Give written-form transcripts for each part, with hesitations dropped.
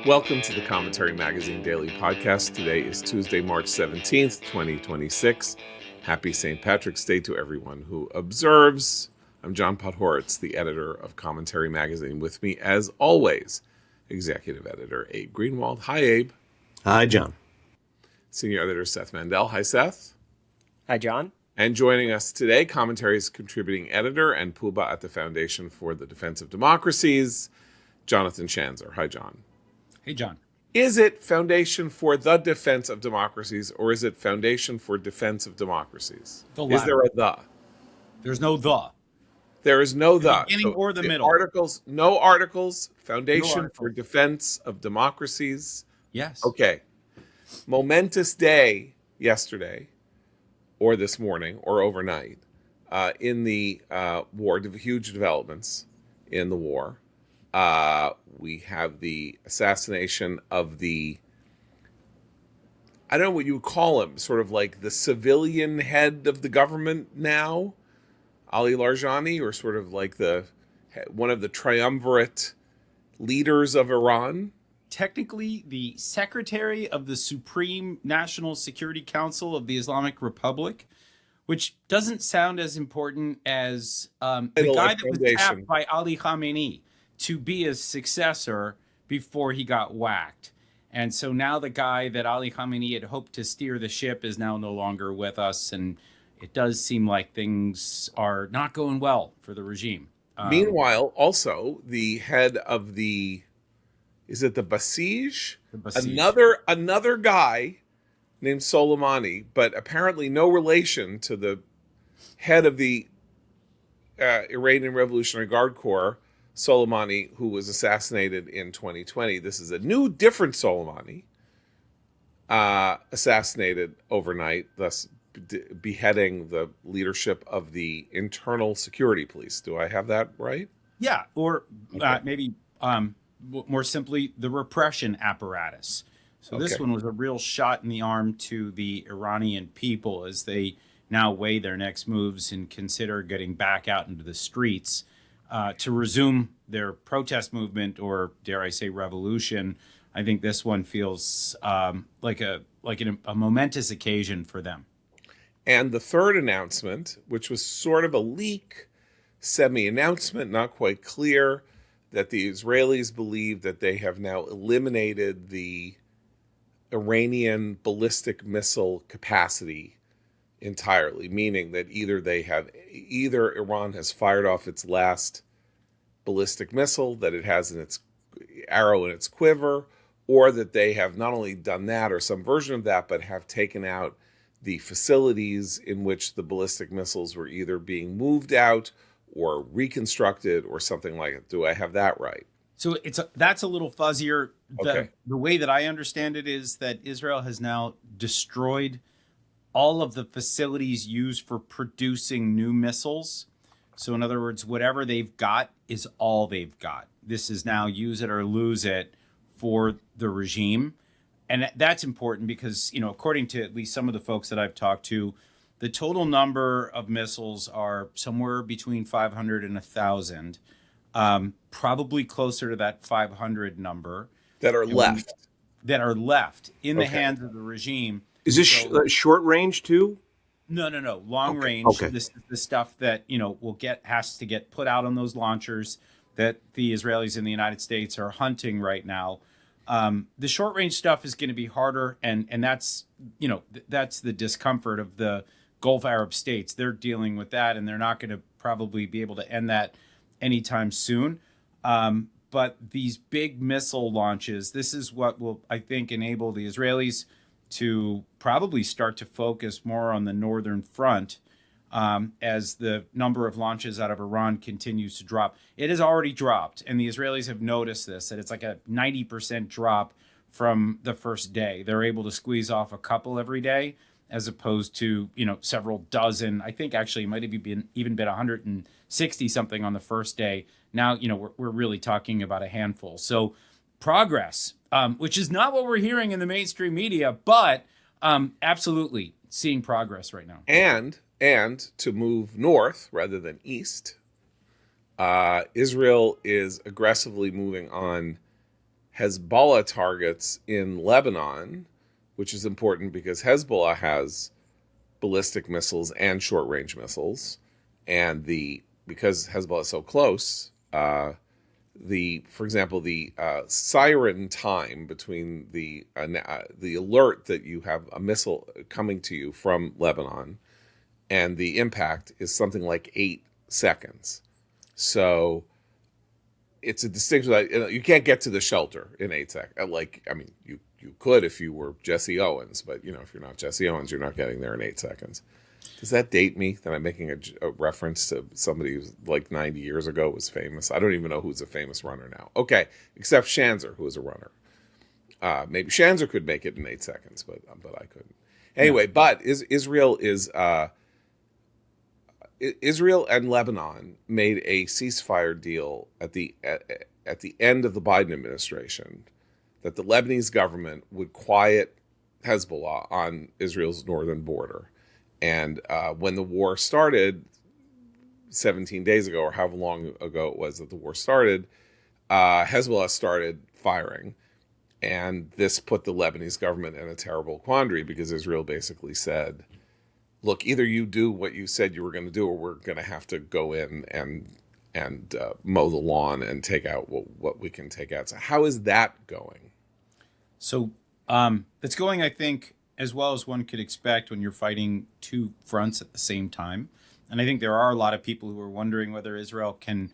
Welcome to the Commentary Magazine Daily Podcast. Today is Tuesday, March 17th, 2026. Happy St. Patrick's Day to everyone who observes. I'm John Podhoretz, the editor of Commentary Magazine. With me, as always, executive editor Abe Greenwald. Hi, Abe. Hi, John. Senior editor Seth Mandel. Hi, Seth. Hi, John. And joining us today, Commentary's contributing editor and Poobah at the Foundation for the Defense of Democracies, Jonathan Schanzer. Hi, John. Hey, John. Is it Foundation for the Defense of Democracies, or is it Foundation for Defense of Democracies? Is there a the? There's no the. There is no the. Beginning or the middle. Articles, no articles. Foundation for Defense of Democracies. Yes. Okay. Momentous day yesterday, or this morning, or overnight, in the war. Huge developments in the war. We have the assassination of the, I don't know what you would call him, sort of like the civilian head of the government now, Ali Larijani, or sort of like one of the triumvirate leaders of Iran. Technically, the secretary of the Supreme National Security Council of the Islamic Republic, which doesn't sound as important as the guy that was tapped by Ali Khamenei to be his successor before he got whacked. And so now the guy that Ali Khamenei had hoped to steer the ship is now no longer with us. And it does seem like things are not going well for the regime. Meanwhile, also the head of is it the Basij? Another guy named Soleimani, but apparently no relation to the head of the Iranian Revolutionary Guard Corps, Soleimani, who was assassinated in 2020. This is a new, different Soleimani, assassinated overnight, thus beheading the leadership of the internal security police. Do I have that right? Yeah, or maybe more simply, the repression apparatus. So this one was a real shot in the arm to the Iranian people as they now weigh their next moves and consider getting back out into the streets to resume their protest movement, or dare I say revolution. I think this one feels like a momentous occasion for them. And the third announcement, which was sort of a leak, semi-announcement, not quite clear, that the Israelis believe that they have now eliminated the Iranian ballistic missile capacity entirely, meaning that either Iran has fired off its last ballistic missile that it has in its arrow in its quiver, or that they have not only done that or some version of that, but have taken out the facilities in which the ballistic missiles were either being moved out or reconstructed or something like it. Do I have that right? So that's a little fuzzier. Okay. The way that I understand it is that Israel has now destroyed all of the facilities used for producing new missiles. So in other words, whatever they've got is all they've got. This is now use it or lose it for the regime. And that's important because, according to at least some of the folks that I've talked to, the total number of missiles are somewhere between 500 and 1,000, probably closer to that 500 number. That are left. In the hands of the regime. Is this short range too? No. Long range. Okay. This is the stuff that, has to get put out on those launchers that the Israelis in the United States are hunting right now. The short range stuff is going to be harder. And that's, that's the discomfort of the Gulf Arab states. They're dealing with that, and they're not going to probably be able to end that anytime soon. But these big missile launches, this is what will, I think, enable the Israelis to probably start to focus more on the northern front as the number of launches out of Iran continues to drop. It has already dropped, and the Israelis have noticed this, that it's like a 90% drop from the first day. They're able to squeeze off a couple every day, as opposed to, several dozen. I think actually it might have even been 160 something on the first day. Now, we're really talking about a handful. So progress, which is not what we're hearing in the mainstream media, but absolutely seeing progress right now. And to move north rather than east, Israel is aggressively moving on Hezbollah targets in Lebanon, which is important because Hezbollah has ballistic missiles and short-range missiles, and because Hezbollah is so close, for example, the siren time between the alert that you have a missile coming to you from Lebanon and the impact is something like 8 seconds. So it's a distinction that you can't get to the shelter in 8 seconds. You could if you were Jesse Owens, but if you're not Jesse Owens, you're not getting there in 8 seconds. Does that date me that I'm making a reference to somebody who's like 90 years ago was famous? I don't even know who's a famous runner now. Okay, except Schanzer, who is a runner. Maybe Schanzer could make it in 8 seconds, but I couldn't. Anyway, but Israel and Lebanon made a ceasefire deal at the end of the Biden administration that the Lebanese government would quiet Hezbollah on Israel's northern border. And when the war started 17 days ago, or however long ago it was that the war started, Hezbollah started firing. And this put the Lebanese government in a terrible quandary because Israel basically said, look, either you do what you said you were going to do, or we're going to have to go in and mow the lawn and take out what we can take out. So how is that going? So it's going, I think, as well as one could expect when you're fighting two fronts at the same time. And I think there are a lot of people who are wondering whether Israel can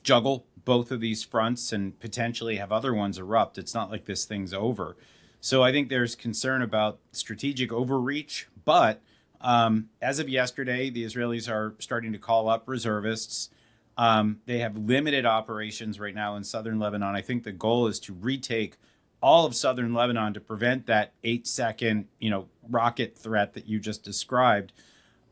juggle both of these fronts and potentially have other ones erupt. It's not like this thing's over. So I think there's concern about strategic overreach. But as of yesterday, the Israelis are starting to call up reservists. They have limited operations right now in southern Lebanon. I think the goal is to retake all of southern Lebanon to prevent that 8-second, rocket threat that you just described.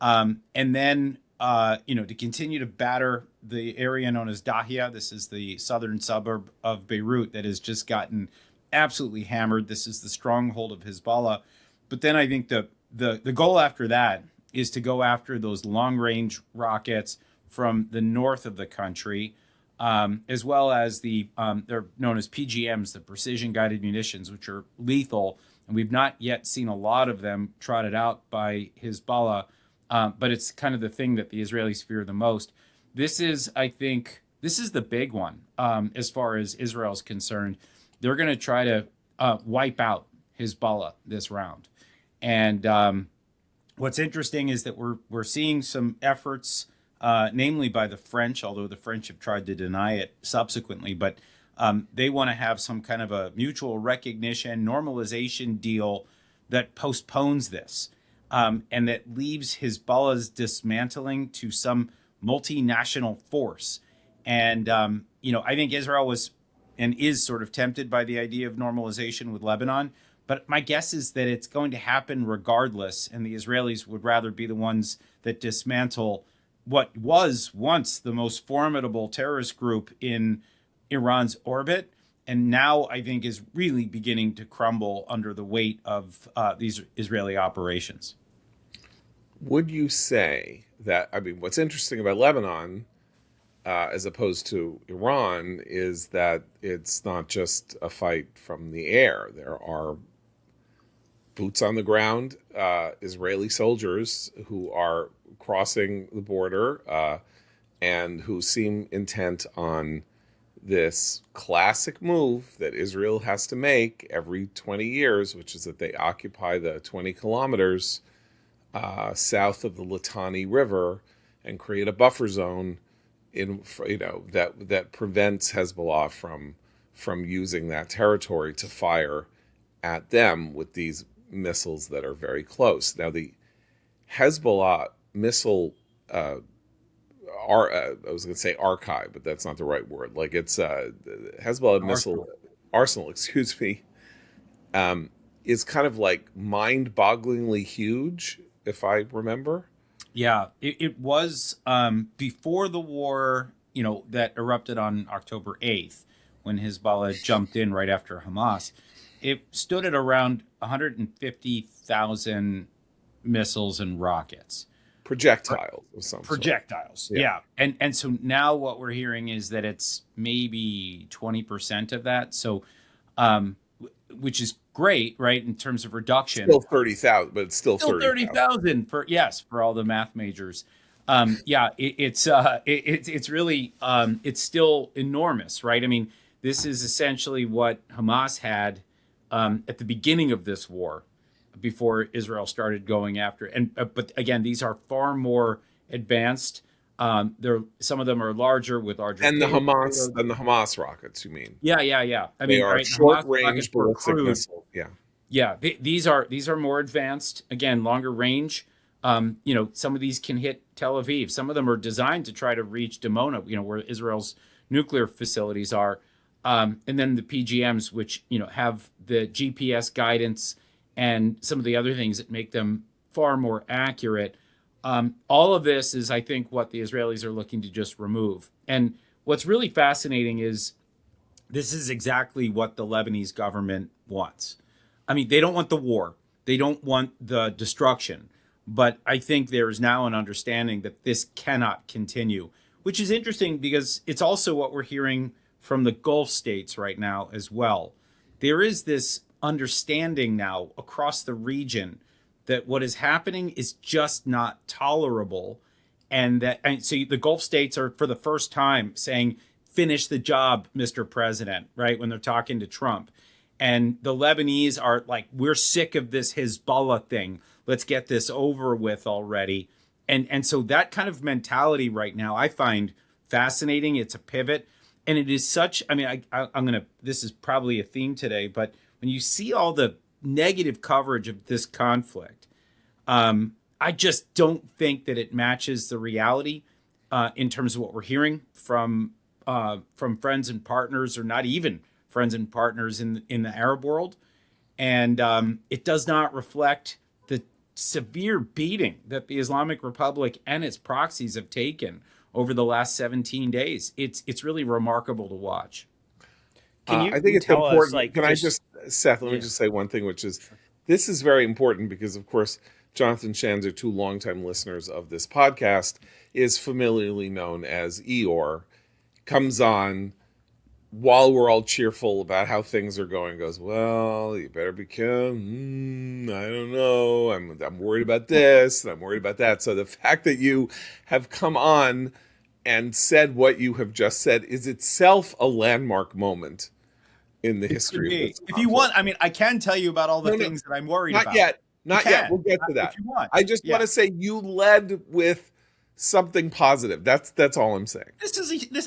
And then, to continue to batter the area known as Dahia. This is the southern suburb of Beirut that has just gotten absolutely hammered. This is the stronghold of Hezbollah. But then I think the goal after that is to go after those long-range rockets from the north of the country, as well as they're known as PGMs, the precision-guided munitions, which are lethal. And we've not yet seen a lot of them trotted out by Hezbollah, but it's kind of the thing that the Israelis fear the most. This is the big one as far as Israel's concerned. They're going to try to wipe out Hezbollah this round. And what's interesting is that we're seeing some efforts, namely by the French, although the French have tried to deny it subsequently, but they want to have some kind of a mutual recognition, normalization deal that postpones this and that leaves Hezbollah's dismantling to some multinational force. And, I think Israel was and is sort of tempted by the idea of normalization with Lebanon. But my guess is that it's going to happen regardless, and the Israelis would rather be the ones that dismantle what was once the most formidable terrorist group in Iran's orbit, and now I think is really beginning to crumble under the weight of these Israeli operations. Would you say that, what's interesting about Lebanon, as opposed to Iran, is that it's not just a fight from the air. There are boots on the ground Israeli soldiers who are crossing the border and who seem intent on this classic move that Israel has to make every 20 years, which is that they occupy the 20 kilometers south of the Litani River and create a buffer zone that prevents Hezbollah from using that territory to fire at them with these missiles that are very close. Now, the Hezbollah missile, I was going to say archive, but that's not the right word. Like it's Hezbollah missile arsenal, is kind of like mind-bogglingly huge, if I remember. Yeah, it was before the war, that erupted on October 8th, when Hezbollah jumped in right after Hamas. It stood at around 150,000 missiles and rockets. projectiles of some projectiles. sort. Yeah. And so now what we're hearing is that it's maybe 20% of that. So, which is great, right? In terms of reduction. Still 30,000, but it's still 30,000 for all the math majors. It's really, it's still enormous, right? I mean, this is essentially what Hamas had at the beginning of this war, before Israel started going after. But again, these are far more advanced. Some of them are larger with larger. And the Hamas rockets, you mean? Yeah. I mean, they are right, short range ballistic missiles. Yeah. Yeah, these are more advanced. Again, longer range. Some of these can hit Tel Aviv. Some of them are designed to try to reach Dimona, where Israel's nuclear facilities are. And then the PGMs, which have the GPS guidance and some of the other things that make them far more accurate. All of this is, I think, what the Israelis are looking to just remove. And what's really fascinating is this is exactly what the Lebanese government wants. I mean, they don't want the war. They don't want the destruction. But I think there is now an understanding that this cannot continue, which is interesting because it's also what we're hearing from the Gulf states right now as well. There is this understanding now across the region that what is happening is just not tolerable. And so the Gulf states are, for the first time, saying, finish the job, Mr. President, right? When they're talking to Trump. And the Lebanese are like, we're sick of this Hezbollah thing. Let's get this over with already. And so that kind of mentality right now, I find fascinating. It's a pivot. And it is such, I mean, this is probably a theme today, but when you see all the negative coverage of this conflict, I just don't think that it matches the reality in terms of what we're hearing from friends and partners, or not even friends and partners in the Arab world. And it does not reflect the severe beating that the Islamic Republic and its proxies have taken over the last 17 days. It's really remarkable to watch. I think it's important. Seth, let me just say one thing, which is this is very important because, of course, Jonathan Schanzer, two longtime listeners of this podcast, is familiarly known as Eeyore, comes on while we're all cheerful about how things are going, goes, well, you better be careful. I don't know. I'm worried about this and I'm worried about that. So the fact that you have come on and said what you have just said is itself a landmark moment in the history of this conflict. If you want, I mean, I can tell you about all the things that I'm worried about. Not yet. We'll get to that. If you want. I just want to say you led with something positive. That's all I'm saying.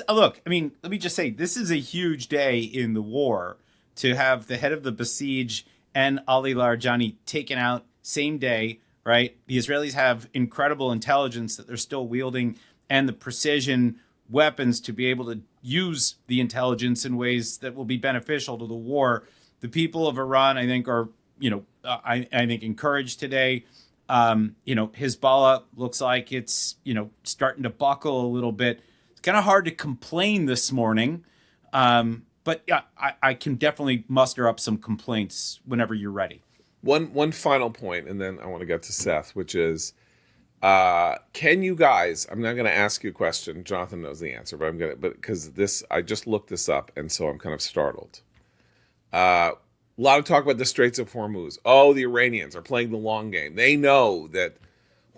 Look, I mean, let me just say, this is a huge day in the war to have the head of the Besiege and Ali Larijani taken out same day, right? The Israelis have incredible intelligence that they're still wielding, and the precision weapons to be able to use the intelligence in ways that will be beneficial to the war. The people of Iran, I think, are, I think, encouraged today. Hezbollah looks like it's, starting to buckle a little bit. It's kind of hard to complain this morning. But yeah, I can definitely muster up some complaints whenever you're ready. One final point, and then I want to get to Seth, which is, can you guys, I'm not going to ask you a question. Jonathan knows the answer, but because I just looked this up, and so I'm kind of startled. A lot of talk about the Straits of Hormuz. Oh, the Iranians are playing the long game. They know that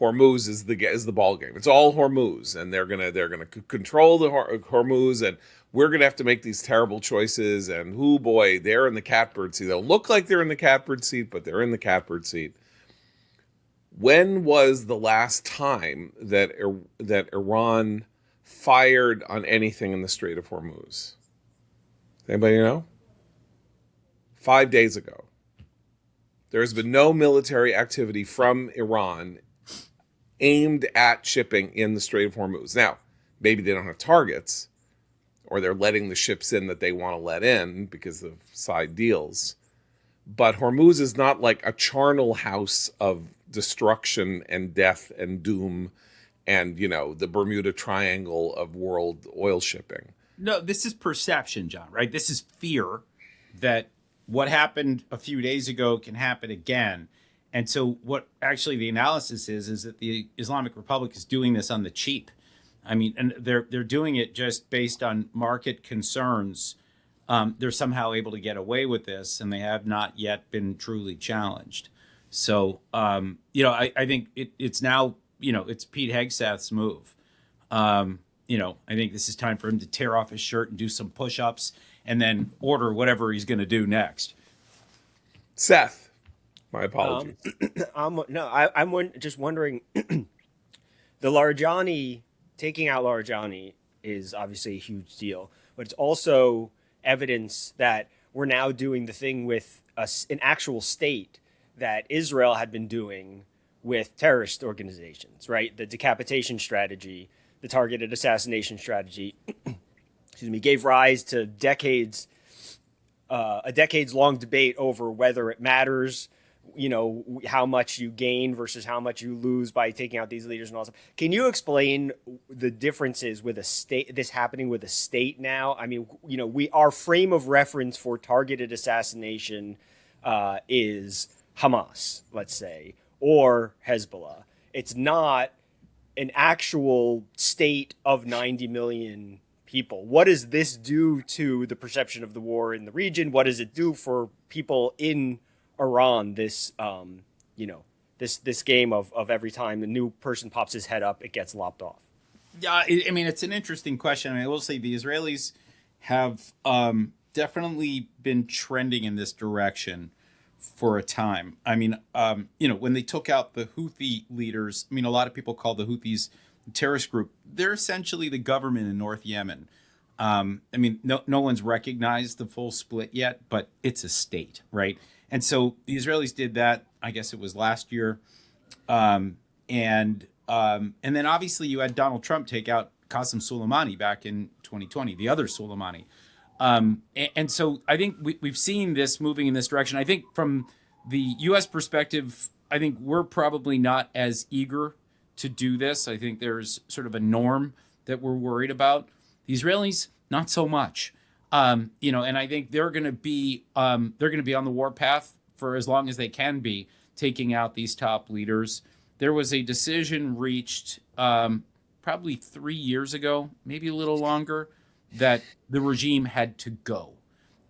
Hormuz is the ball game. It's all Hormuz, and they're gonna control the Hormuz, and we're gonna have to make these terrible choices. And oh boy, they're in the catbird seat. They'll look like they're in the catbird seat, but they're in the catbird seat. When was the last time that Iran fired on anything in the Strait of Hormuz? Anybody know? 5 days ago. There has been no military activity from Iran aimed at shipping in the Strait of Hormuz. Now, maybe they don't have targets, or they're letting the ships in that they want to let in because of side deals. But Hormuz is not like a charnel house of destruction and death and doom and, the Bermuda Triangle of world oil shipping. No, this is perception, John, right? This is fear that what happened a few days ago can happen again. And so what actually the analysis is that the Islamic Republic is doing this on the cheap. I mean, and they're doing it just based on market concerns. They're somehow able to get away with this, and they have not yet been truly challenged. So, I think it's now, it's Pete Hegseth's move. I think this is time for him to tear off his shirt and do some push-ups and then order whatever he's going to do next. Seth, my apologies. I'm just wondering, the Larijani, taking out Larijani is obviously a huge deal, but it's also evidence that we're now doing the thing with an actual state that Israel had been doing with terrorist organizations, right? The decapitation strategy, the targeted assassination strategy, gave rise to a decades-long debate over whether it matters, how much you gain versus how much you lose by taking out these leaders and all that stuff. Can you explain the differences with a state, this happening with a state now? I mean, our frame of reference for targeted assassination is Hamas, let's say, or Hezbollah. It's not an actual state of 90 million people. What does this do to the perception of the war in the region? What does it do for people in Iran? This this game of every time a new person pops his head up, it gets lopped off. Yeah, it's an interesting question. I will say the Israelis have definitely been trending in this direction for a time. When they took out the Houthi leaders, a lot of people call the Houthis a terrorist group. They're essentially the government in North Yemen. No one's recognized the full split yet, but it's a state, right? And so the Israelis did that. I guess it was last year, and then obviously you had Donald Trump take out Qasem Soleimani back in 2020, the other Soleimani. And so I think we've seen this moving in this direction. I think from the U.S. perspective, I think we're probably not as eager to do this. I think there's sort of a norm that we're worried about. The Israelis, not so much. And I think they're going to be on the warpath for as long as they can be, taking out these top leaders. There was a decision reached probably 3 years ago, maybe a little longer, that the regime had to go,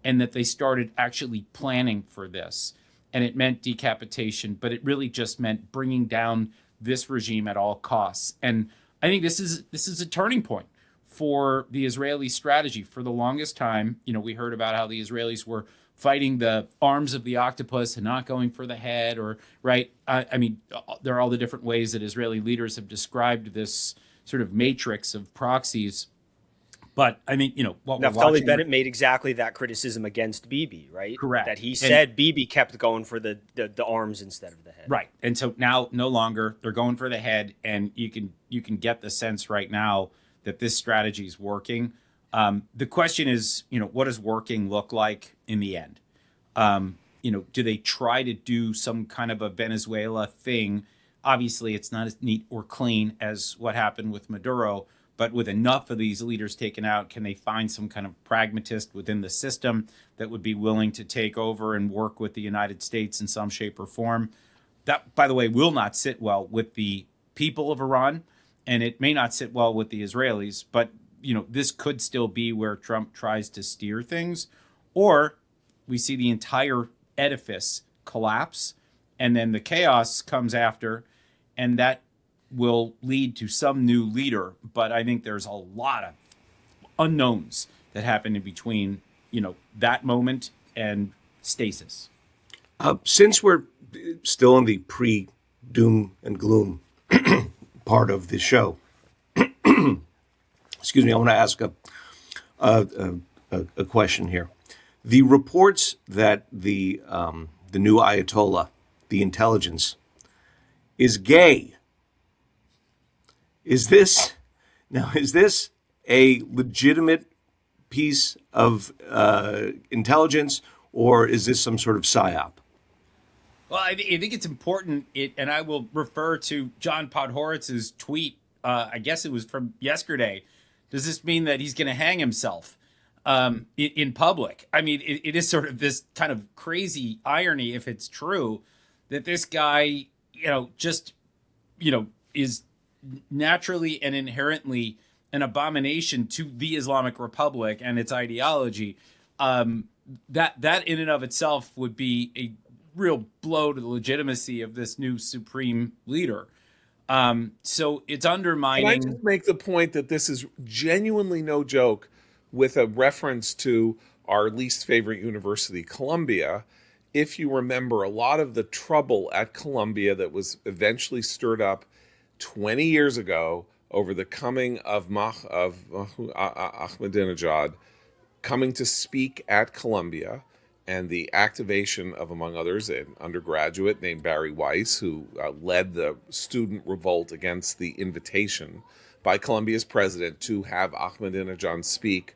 and that they started actually planning for this. And it meant decapitation, but it really just meant bringing down this regime at all costs. And I think this is a turning point for the Israeli strategy. For the longest time, we heard about how the Israelis were fighting the arms of the octopus and not going for the head, or right. There are all the different ways that Israeli leaders have described this sort of matrix of proxies. But I think, what Naftali Bennett made exactly that criticism against Bibi, right? Correct. That he said Bibi kept going for the arms instead of the head. Right. And so now no longer they're going for the head, and you can get the sense right now that this strategy is working. The question is, what does working look like in the end? Do they try to do some kind of a Venezuela thing? Obviously, it's not as neat or clean as what happened with Maduro. But with enough of these leaders taken out, can they find some kind of pragmatist within the system that would be willing to take over and work with the United States in some shape or form? That, by the way, will not sit well with the people of Iran, and it may not sit well with the Israelis. But, this could still be where Trump tries to steer things, or we see the entire edifice collapse, and then the chaos comes after, and that will lead to some new leader. But I think there's a lot of unknowns that happen in between, that moment and stasis. Since we're still in the pre-doom and gloom part of the show, excuse me, I want to ask a question here. The reports that the new Ayatollah, the intelligence, is gay. Is this a legitimate piece of intelligence, or is this some sort of psyop? Well, I think it's important, and I will refer to John Podhoritz's tweet. I guess it was from yesterday. Does this mean that he's going to hang himself in public? It is sort of this kind of crazy irony, if it's true, that this guy, just, is naturally and inherently an abomination to the Islamic Republic and its ideology, that in and of itself would be a real blow to the legitimacy of this new supreme leader. So it's Can I undermining. just make the point that this is genuinely no joke, with a reference to our least favorite university, Columbia? If you remember, a lot of the trouble at Columbia that was eventually stirred up 20 years ago over the coming of Ahmadinejad coming to speak at Columbia, and the activation of, among others, an undergraduate named Barry Weiss, who led the student revolt against the invitation by Columbia's president to have Ahmadinejad speak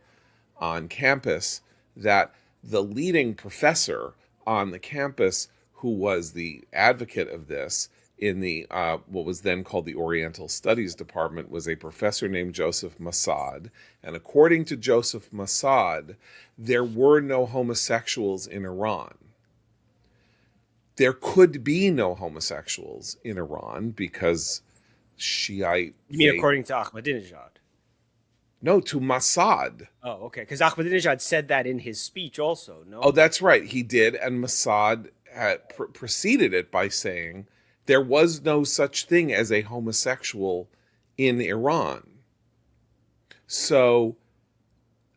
on campus, that the leading professor on the campus, who was the advocate of this in the what was then called the Oriental Studies Department, was a professor named Joseph Massad. And according to Joseph Massad, there were no homosexuals in Iran. There could be no homosexuals in Iran because Shiite... You mean according to Ahmadinejad? No, to Massad. Oh, okay. Because Ahmadinejad said that in his speech also, no? Oh, that's right. He did. And Massad had preceded it by saying there was no such thing as a homosexual in Iran. So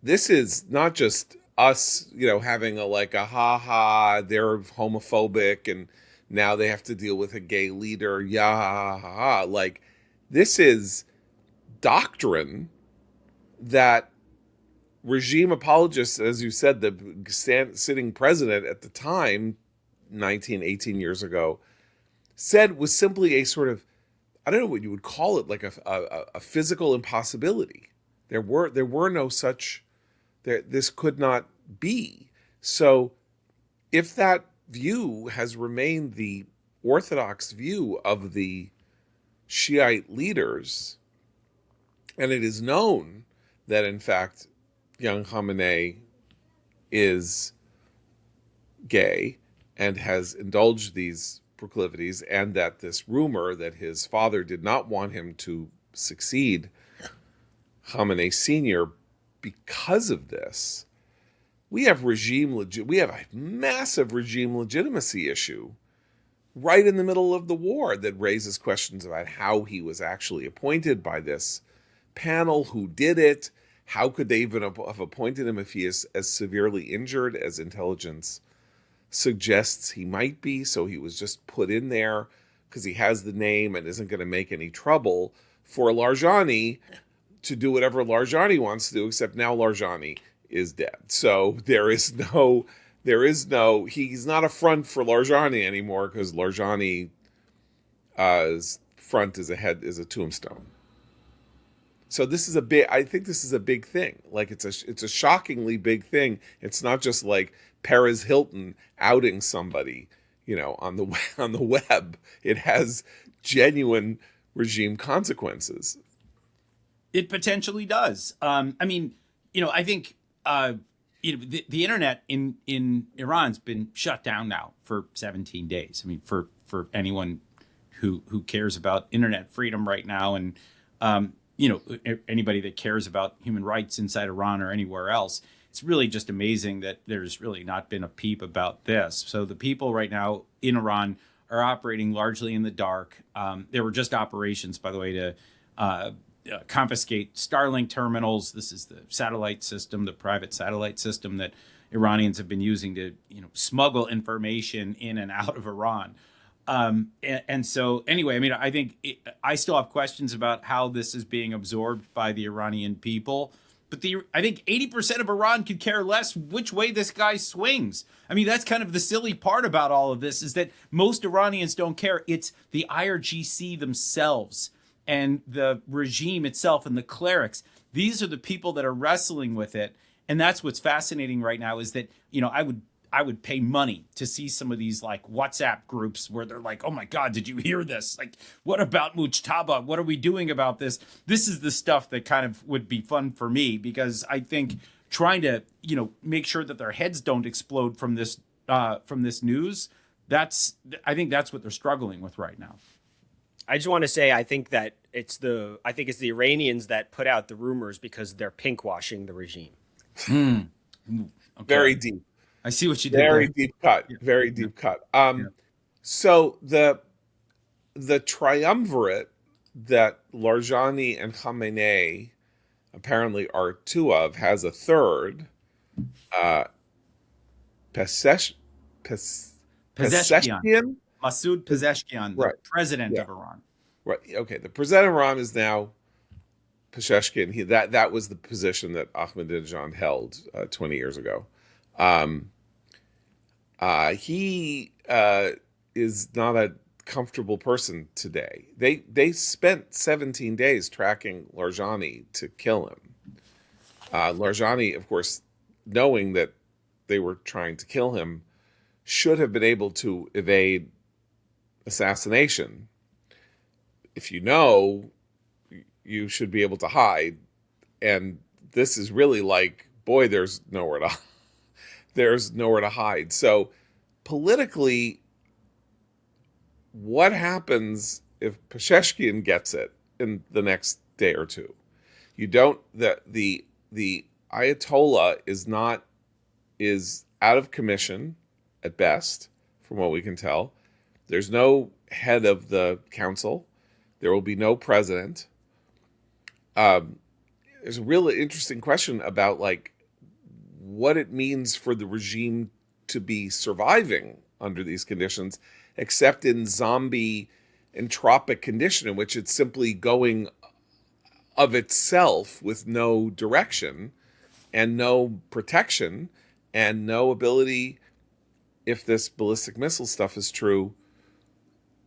this is not just us, having a ha, they're homophobic and now they have to deal with a gay leader. Yeah, ha, ha, ha. Like, this is doctrine that regime apologists, as you said, the sitting president at the time, 18 years ago, said was simply a sort of, I don't know what you would call it, like a physical impossibility. There were no such, this could not be. So if that view has remained the orthodox view of the Shiite leaders, and it is known that in fact young Khamenei is gay and has indulged these proclivities, and that this rumor that his father did not want him to succeed Khamenei Sr. because of this, we have a massive regime legitimacy issue right in the middle of the war that raises questions about how he was actually appointed by this panel, who did it, how could they even have appointed him if he is as severely injured as intelligence suggests he might be. So he was just put in there because he has the name and isn't going to make any trouble for Larijani to do whatever Larijani wants to do, except now Larijani is dead. So he's not a front for Larijani anymore, because Larijani's front is a tombstone. So I think this is a big thing. Like, it's a shockingly big thing. It's not just like Perez Hilton outing somebody, on the web. It has genuine regime consequences. It potentially does. I think the internet in Iran's been shut down now for 17 days. I mean, for anyone who cares about internet freedom right now, and anybody that cares about human rights inside Iran or anywhere else, it's really just amazing that there's really not been a peep about this. So the people right now in Iran are operating largely in the dark. There were just operations, by the way, to confiscate Starlink terminals. This is the satellite system, the private satellite system that Iranians have been using to, smuggle information in and out of Iran. And so anyway, I think I still have questions about how this is being absorbed by the Iranian people. But I think 80% of Iran could care less which way this guy swings. That's kind of the silly part about all of this, is that most Iranians don't care. It's the IRGC themselves and the regime itself and the clerics. These are the people that are wrestling with it. And that's what's fascinating right now, is that, I would pay money to see some of these like WhatsApp groups where they're like, oh my God, did you hear this? Like, what about Mujtaba? What are we doing about this? This is the stuff that kind of would be fun for me, because I think trying to, make sure that their heads don't explode from this news, I think that's what they're struggling with right now. I just want to say I think it's the Iranians that put out the rumors because they're pinkwashing the regime. Okay. Very deep. I see what you did Very there. deep cut. Yeah. Very deep cut. Yeah. So the triumvirate that Larijani and Khamenei apparently are two of has a third. Pezeshkian. Pezeshkian? Masoud Pezeshkian, the Right. president Yeah. of Iran. Right. Okay. The president of Iran is now Pezeshkian. That was the position that Ahmadinejad held 20 years ago. He is not a comfortable person today. They spent 17 days tracking Larijani to kill him. Larijani, of course, knowing that they were trying to kill him, should have been able to evade assassination. If you know, you should be able to hide. And this is really like, boy, there's nowhere to hide. So politically, what happens if Pezeshkian gets it in the next day or two? You don't the Ayatollah is out of commission at best, from what we can tell. There's no head of the council. There will be no president. There's a really interesting question about like what it means for the regime to be surviving under these conditions, except in zombie entropic condition in which it's simply going of itself with no direction and no protection and no ability, if this ballistic missile stuff is true,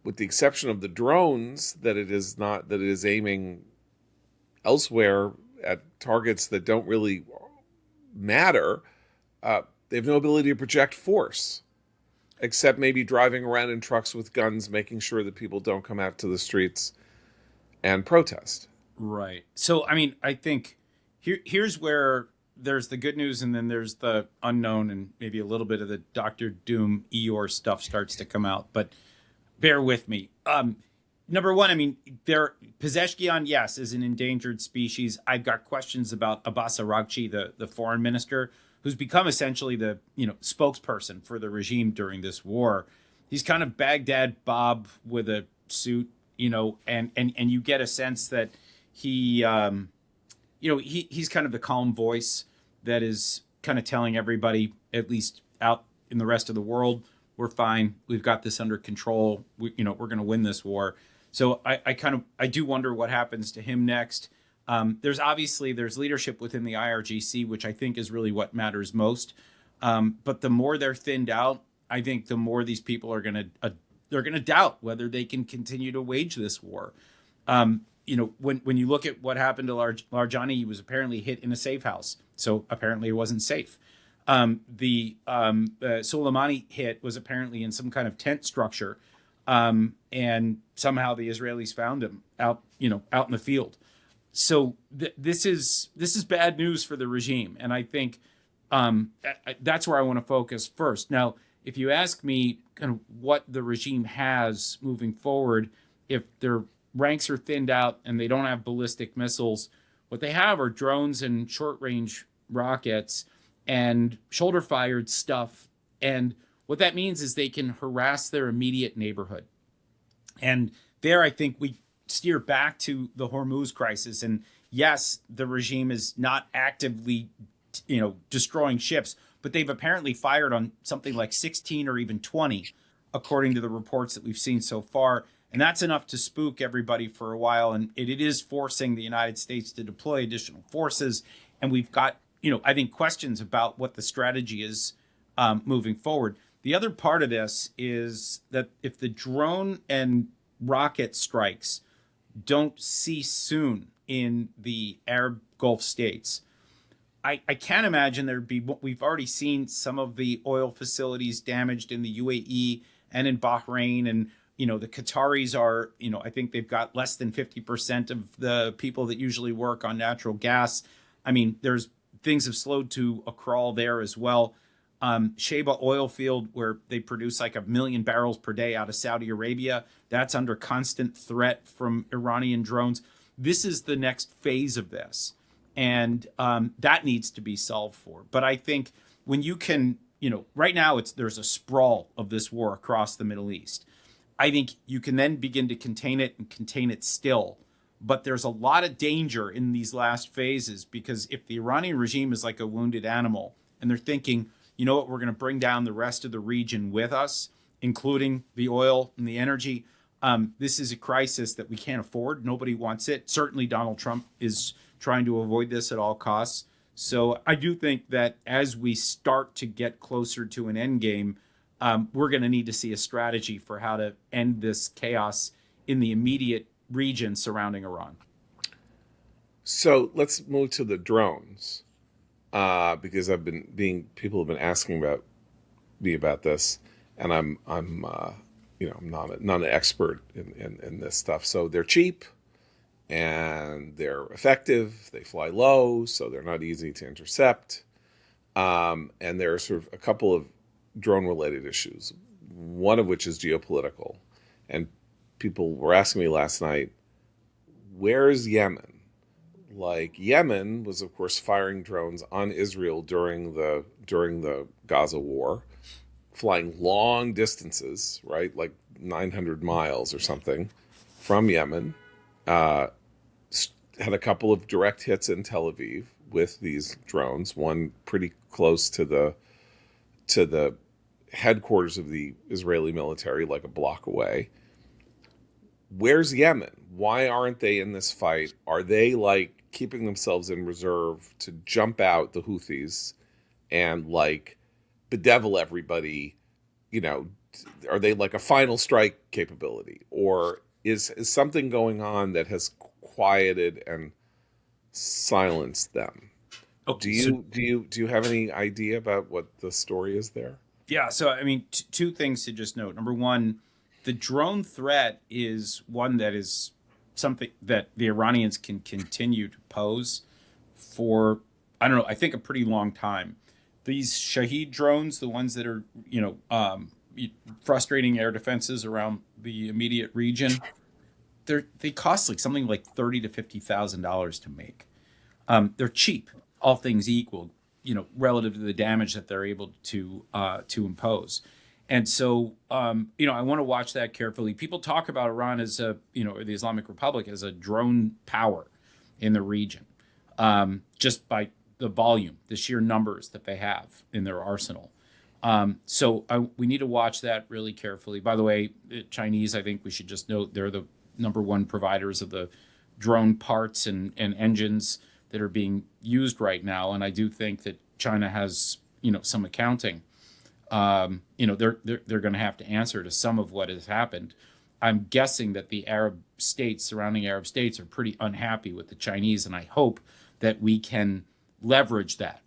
with the exception of the drones that it is aiming elsewhere at targets that don't really matter, they have no ability to project force, except maybe driving around in trucks with guns, making sure that people don't come out to the streets and protest. Right. So, I mean, I think here's where there's the good news and then there's the unknown, and maybe a little bit of the Dr. Doom Eeyore stuff starts to come out, but bear with me. Number one, I mean, Pezeshkian, yes, is an endangered species. I've got questions about Abbas Araghchi, the foreign minister, who's become essentially the spokesperson for the regime during this war. He's kind of Baghdad Bob with a suit, and you get a sense that he's kind of the calm voice that is kind of telling everybody, at least out in the rest of the world, we're fine. We've got this under control. We're going to win this war. So I do wonder what happens to him next. There's leadership within the IRGC, which I think is really what matters most. But the more they're thinned out, I think the more these people are going to doubt whether they can continue to wage this war. When you look at what happened to Larijani, he was apparently hit in a safe house, so apparently it wasn't safe. The Soleimani hit was apparently in some kind of tent structure, and somehow the Israelis found him out in the field. So this is bad news for the regime, and I think that's where I want to focus first. Now, if you ask me kind of what the regime has moving forward, if their ranks are thinned out and they don't have ballistic missiles, what they have are drones and short-range rockets and shoulder-fired stuff. And what that means is they can harass their immediate neighborhood. And there, I think we steer back to the Hormuz crisis. And yes, the regime is not actively, destroying ships, but they've apparently fired on something like 16 or even 20, according to the reports that we've seen so far. And that's enough to spook everybody for a while. And it is forcing the United States to deploy additional forces. And we've got, I think, questions about what the strategy is moving forward. The other part of this is that if the drone and rocket strikes don't cease soon in the Arab Gulf states, I can't imagine we've already seen some of the oil facilities damaged in the UAE and in Bahrain, and the Qataris are, I think they've got less than 50% of the people that usually work on natural gas. I mean, things have slowed to a crawl there as well. Sheba oil field, where they produce like 1 million barrels per day out of Saudi Arabia, that's under constant threat from Iranian drones. This is the next phase of this. And that needs to be solved for. But I think when you can, right now there's a sprawl of this war across the Middle East. I think you can then begin to contain it and contain it still. But there's a lot of danger in these last phases, because if the Iranian regime is like a wounded animal and they're thinking, you know what, we're going to bring down the rest of the region with us, including the oil and the energy, this is a crisis that we can't afford. Nobody wants it. Certainly Donald Trump is trying to avoid this at all costs. So I do think that as we start to get closer to an end game, we're going to need to see a strategy for how to end this chaos in the immediate region surrounding Iran. So let's move to the drones, because people have been asking me about this, and I'm not an expert in this stuff. So they're cheap, and they're effective. They fly low, so they're not easy to intercept. And there are sort of a couple of drone-related issues, one of which is geopolitical. And people were asking me last night, where's Yemen? Like, Yemen was, of course, firing drones on Israel during the Gaza war, flying long distances, right, like 900 miles or something from Yemen. Had a couple of direct hits in Tel Aviv with these drones, one pretty close to the headquarters of the Israeli military, like a block away. Where's Yemen? Why aren't they in this fight? Are they like keeping themselves in reserve to jump out, the Houthis, and like bedevil everybody? Are they like a final strike capability, or is something going on that has quieted and silenced them? Okay, Do you have any idea about what the story is there? Yeah, so I mean, two things to just note. Number one, the drone threat is one that is something that the Iranians can continue to pose for, I don't know, I think a pretty long time. These Shahed drones, the ones that are, frustrating air defenses around the immediate region, they cost like something like $30,000 to $50,000 to make. They're cheap, all things equal, relative to the damage that they're able to impose. And so, I want to watch that carefully. People talk about Iran as or the Islamic Republic as a drone power in the region, just by the volume, the sheer numbers that they have in their arsenal. We need to watch that really carefully. By the way, the Chinese, I think we should just note, they're the number one providers of the drone parts and engines that are being used right now. And I do think that China has, some accounting. They're going to have to answer to some of what has happened. I'm guessing that the surrounding Arab states are pretty unhappy with the Chinese, and I hope that we can leverage that.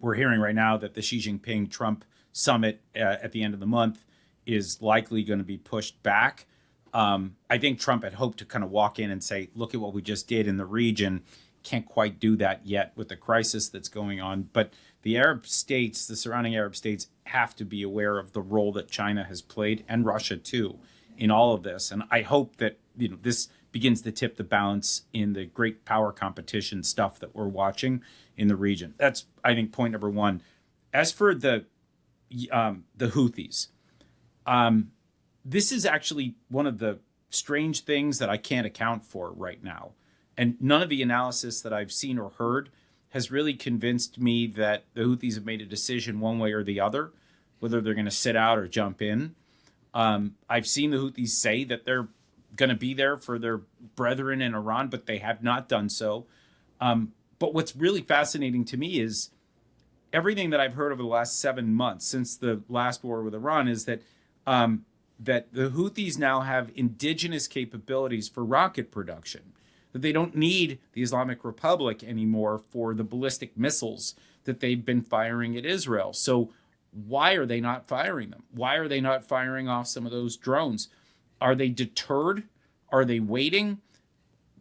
We're hearing right now that the Xi Jinping Trump summit at the end of the month is likely going to be pushed back. I think Trump had hoped to kind of walk in and say, look at what we just did in the region. Can't quite do that yet with the crisis that's going on. But the Arab states, the surrounding Arab states, have to be aware of the role that China has played, and Russia too, in all of this. And I hope that this begins to tip the balance in the great power competition stuff that we're watching in the region. That's, I think, point number one. As for the Houthis, this is actually one of the strange things that I can't account for right now. And none of the analysis that I've seen or heard has really convinced me that the Houthis have made a decision one way or the other, whether they're going to sit out or jump in. I've seen the Houthis say that they're going to be there for their brethren in Iran, but they have not done so. But what's really fascinating to me is everything that I've heard over the last 7 months since the last war with Iran is that that the Houthis now have indigenous capabilities for rocket production, that they don't need the Islamic Republic anymore for the ballistic missiles that they've been firing at Israel. So why are they not firing them? Why are they not firing off some of those drones? Are they deterred? Are they waiting?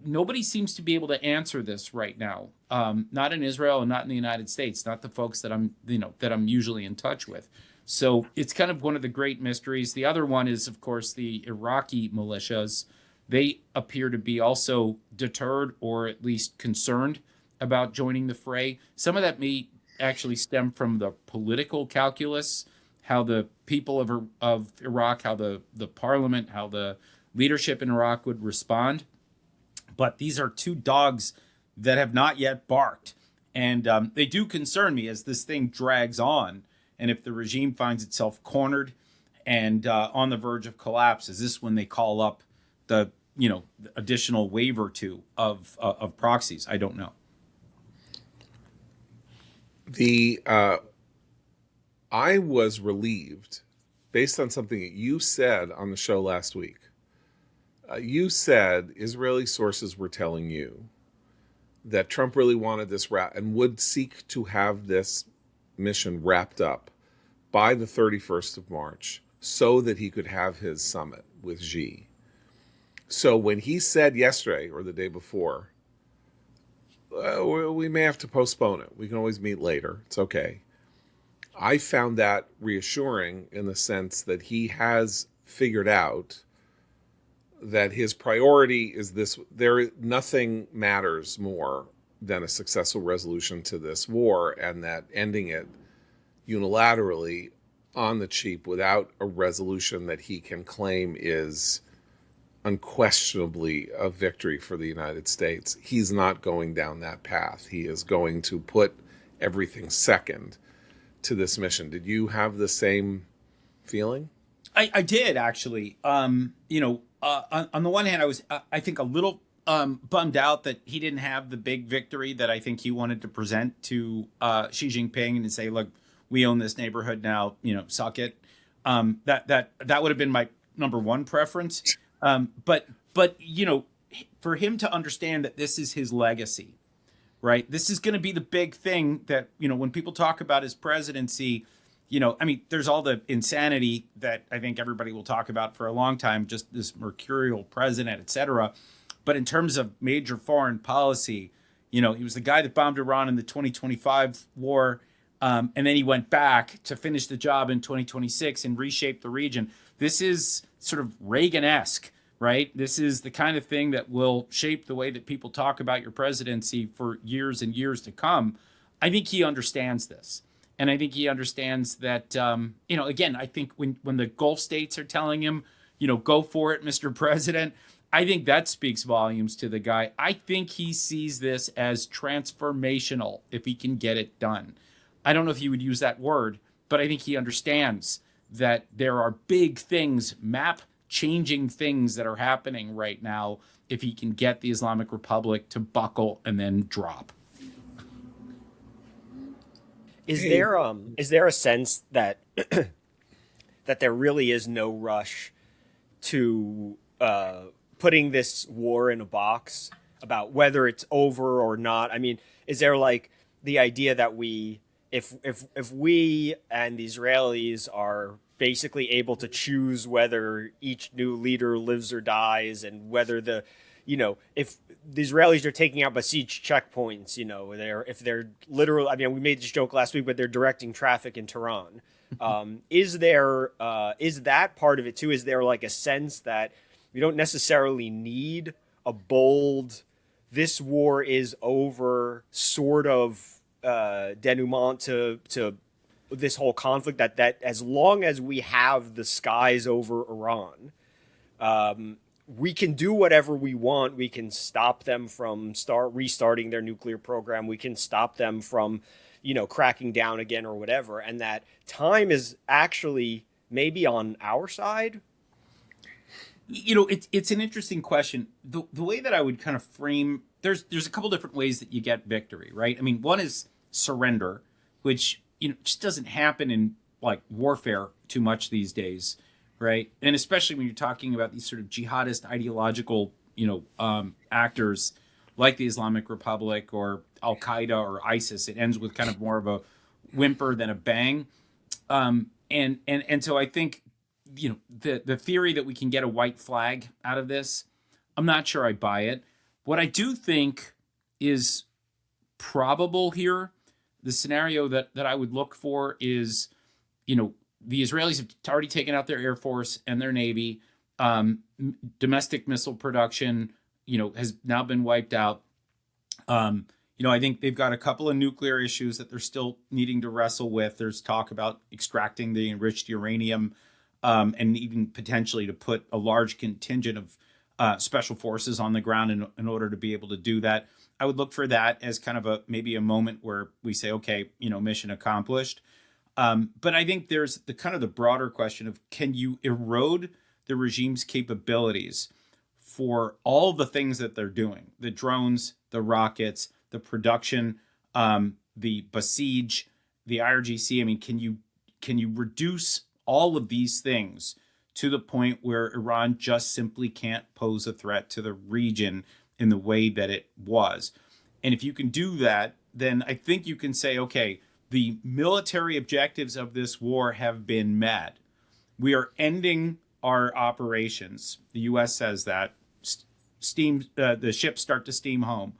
Nobody seems to be able to answer this right now. not in Israel and not in the United States, not the folks that I'm usually in touch with. So it's kind of one of the great mysteries. The other one is, of course, the Iraqi militias. They appear to be also deterred or at least concerned about joining the fray. Some of that may actually stem from the political calculus, how the people of Iraq, how the parliament, how the leadership in Iraq would respond. But these are two dogs that have not yet barked. And they do concern me as this thing drags on. And if the regime finds itself cornered and on the verge of collapse, is this when they call up the additional wave or two of proxies? I don't know. I was relieved based on something that you said on the show last week. You said Israeli sources were telling you that Trump really wanted this and would seek to have this mission wrapped up by the 31st of March so that he could have his summit with Xi. So when he said yesterday or the day before, we may have to postpone it. We can always meet later. It's okay. I found that reassuring in the sense that he has figured out that his priority is this. Nothing matters more than a successful resolution to this war, and that ending it unilaterally on the cheap without a resolution that he can claim is unquestionably a victory for the United States. He's not going down that path. He is going to put everything second to this mission. Did you have the same feeling? I did actually. On the one hand, I was, I think, a little bummed out that he didn't have the big victory that I think he wanted to present to Xi Jinping and say, look, we own this neighborhood now, suck it. That would have been my number one preference. But for him to understand that this is his legacy, right? This is going to be the big thing that, when people talk about his presidency, there's all the insanity that I think everybody will talk about for a long time, just this mercurial president, et cetera. But in terms of major foreign policy, he was the guy that bombed Iran in the 2025 war. And then he went back to finish the job in 2026 and reshape the region. This is sort of Reagan-esque, right? This is the kind of thing that will shape the way that people talk about your presidency for years and years to come. I think he understands this. And I think he understands that, again, I think when the Gulf states are telling him, go for it, Mr. President, I think that speaks volumes to the guy. I think he sees this as transformational if he can get it done. I don't know if he would use that word, but I think he understands that there are big things, map-changing things that are happening right now if he can get the Islamic Republic to buckle and then drop. Is there a sense that that there really is no rush to putting this war in a box about whether it's over or not? I mean, is there like the idea that if we and the Israelis are basically able to choose whether each new leader lives or dies, and whether if the Israelis are taking out besieged checkpoints, if they're literally, we made this joke last week, but they're directing traffic in Tehran. Is that part of it too? Is there like a sense that we don't necessarily need a bold, this war is over sort of denouement to this whole conflict, that as long as we have the skies over Iran, we can do whatever we want. We can stop them from restarting their nuclear program. We can stop them from, cracking down again or whatever. And that time is actually maybe on our side. It's an interesting question. The way that I would kind of frame, there's a couple different ways that you get victory, right? One is surrender, which just doesn't happen in like warfare too much these days, right? And especially when you're talking about these sort of jihadist ideological, actors like the Islamic Republic or Al Qaeda or ISIS. It ends with kind of more of a whimper than a bang. And so I think, the theory that we can get a white flag out of this, I'm not sure I buy it. What I do think is probable here, the scenario that I would look for is, the Israelis have already taken out their Air Force and their Navy. Domestic missile production, has now been wiped out. I think they've got a couple of nuclear issues that they're still needing to wrestle with. There's talk about extracting the enriched uranium, and needing potentially to put a large contingent of special forces on the ground in order to be able to do that. I would look for that as kind of maybe a moment where we say, okay, mission accomplished. But I think there's the broader question of, can you erode the regime's capabilities for all the things that they're doing? The drones, the rockets, the production, the besiege, the IRGC. I mean, can you reduce all of these things to the point where Iran just simply can't pose a threat to the region in the way that it was? And if you can do that, then I think you can say, okay, the military objectives of this war have been met. We are ending our operations. The U.S. says that. The ships start to steam home.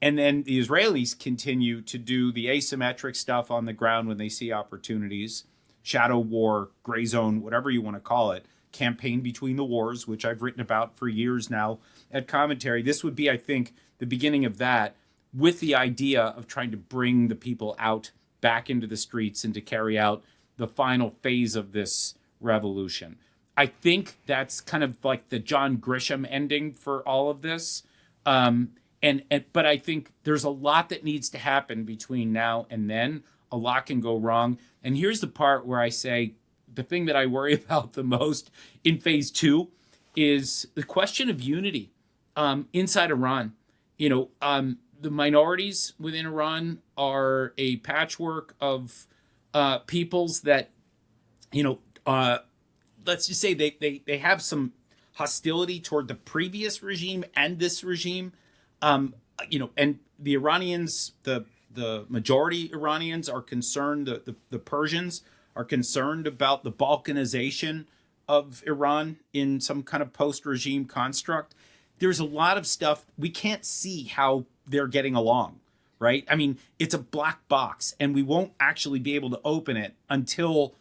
And then the Israelis continue to do the asymmetric stuff on the ground when they see opportunities. Shadow war, gray zone, whatever you want to call it. Campaign between the wars, which I've written about for years now at Commentary. This would be, I think, the beginning of that, with the idea of trying to bring the people out back into the streets and to carry out the final phase of this revolution. I think that's kind of like the John Grisham ending for all of this. But I think there's a lot that needs to happen between now and then. A lot can go wrong. And here's the part where I say the thing that I worry about the most in phase two is the question of unity inside Iran. The minorities within Iran are a patchwork of peoples that, let's just say they have some hostility toward the previous regime and this regime. And the Iranians, the majority Iranians are concerned, the Persians are concerned about the Balkanization of Iran in some kind of post-regime construct. There's a lot of stuff we can't see how they're getting along, right? I mean, it's a black box, and we won't actually be able to open it until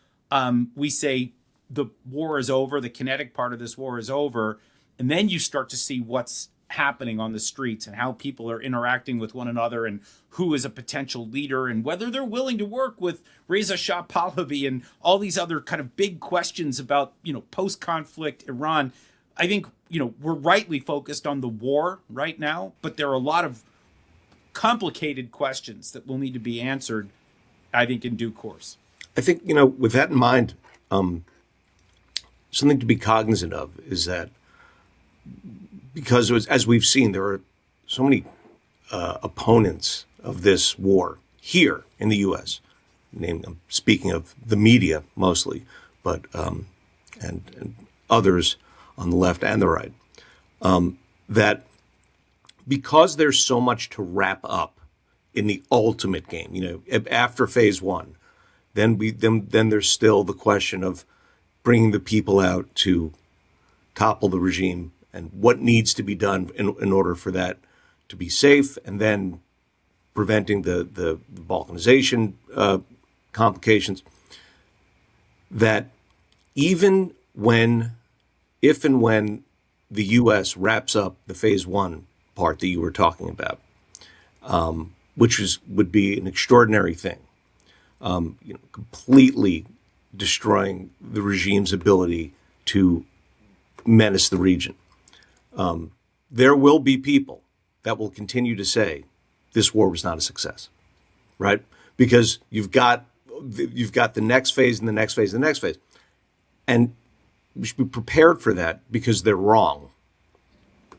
we say the war is over, the kinetic part of this war is over, and then you start to see what's happening on the streets and how people are interacting with one another and who is a potential leader and whether they're willing to work with Reza Shah Pahlavi and all these other kind of big questions about, post-conflict Iran. I think, we're rightly focused on the war right now, but there are a lot of complicated questions that will need to be answered, I think, in due course. I think, with that in mind, something to be cognizant of is that because as we've seen, there are so many opponents of this war here in the U.S. I'm speaking of the media mostly, but and others on the left and the right, that because there's so much to wrap up in the ultimate game, after phase one, then there's still the question of bringing the people out to topple the regime and what needs to be done in order for that to be safe, and then preventing the balkanization complications. That even if and when the U.S. wraps up the phase one part that you were talking about, which would be an extraordinary thing, completely destroying the regime's ability to menace the region. There will be people that will continue to say this war was not a success, right? Because you've got the next phase and the next phase and the next phase, and we should be prepared for that because they're wrong.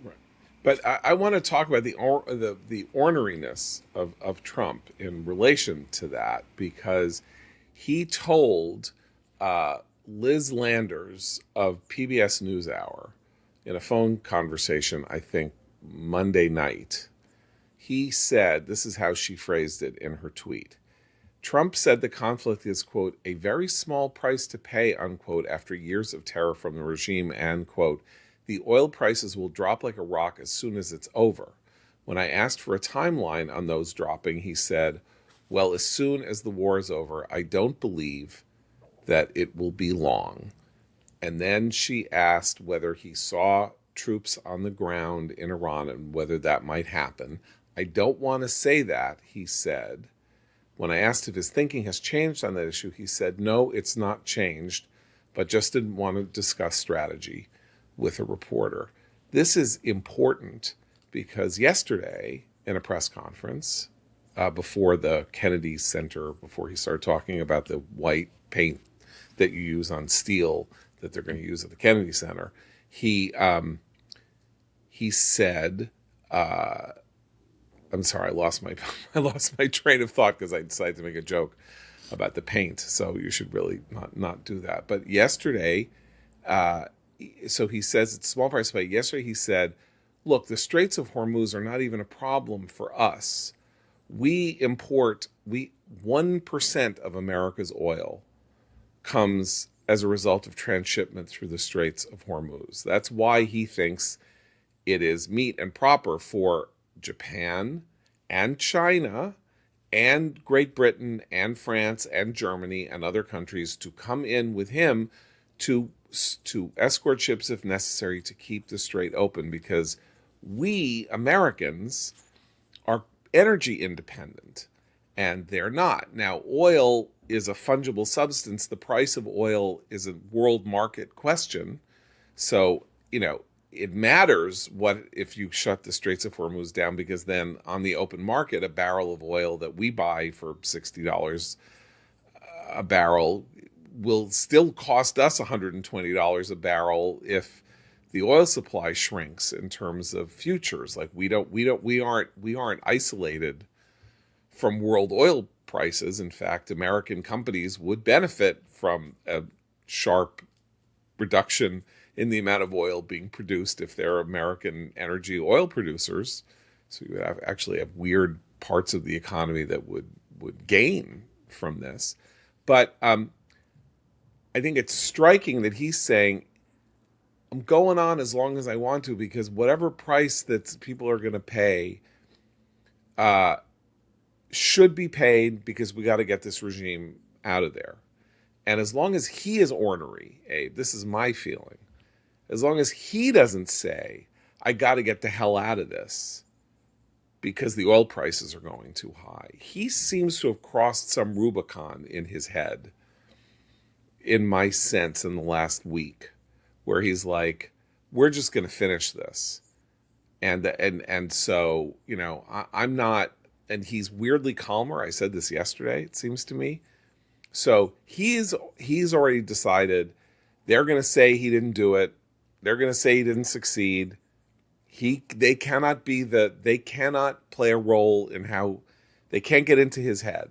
Right. But I want to talk about the orneriness of Trump in relation to that, because he told Liz Landers of PBS NewsHour in a phone conversation, I think Monday night, he said, this is how she phrased it in her tweet: Trump said the conflict is, quote, a very small price to pay, unquote, after years of terror from the regime, and, quote, the oil prices will drop like a rock as soon as it's over. When I asked for a timeline on those dropping, he said, well, as soon as the war is over, I don't believe that it will be long. And then she asked whether he saw troops on the ground in Iran and whether that might happen. I don't want to say that, he said. When I asked if his thinking has changed on that issue, he said, no, it's not changed, but just didn't want to discuss strategy with a reporter. This is important because yesterday in a press conference before the Kennedy Center, before he started talking about the white paint that you use on steel that they're going to use at the Kennedy Center, he said, I'm sorry, I lost my train of thought because I decided to make a joke about the paint. So you should really not do that. But yesterday, so he says it's a small price, but yesterday he said, look, the Straits of Hormuz are not even a problem for us. We import 1% of America's oil comes as a result of transshipment through the Straits of Hormuz. That's why he thinks it is meet and proper for Japan and China and Great Britain and France and Germany and other countries to come in with him to escort ships if necessary to keep the strait open, because we Americans are energy independent and they're not. Now, oil is a fungible substance. The price of oil is a world market question. So, it matters what if you shut the Straits of Hormuz down, because then on the open market, a barrel of oil that we buy for $60 a barrel will still cost us $120 a barrel if the oil supply shrinks in terms of futures. Like we aren't isolated from world oil prices. In fact, American companies would benefit from a sharp reduction in the amount of oil being produced if they're American energy oil producers. So you would actually have weird parts of the economy that would gain from this. But I think it's striking that he's saying, I'm going on as long as I want to, because whatever price that people are going to pay should be paid, because we got to get this regime out of there. And as long as he is ornery, Abe, this is my feeling, as long as he doesn't say, I got to get the hell out of this because the oil prices are going too high, he seems to have crossed some Rubicon in his head, in my sense, in the last week, where he's like, we're just going to finish this. And so, I'm not, and he's weirdly calmer. I said this yesterday, it seems to me. So he's already decided they're going to say he didn't do it. They're going to say he didn't succeed. They cannot play a role in how, they can't get into his head.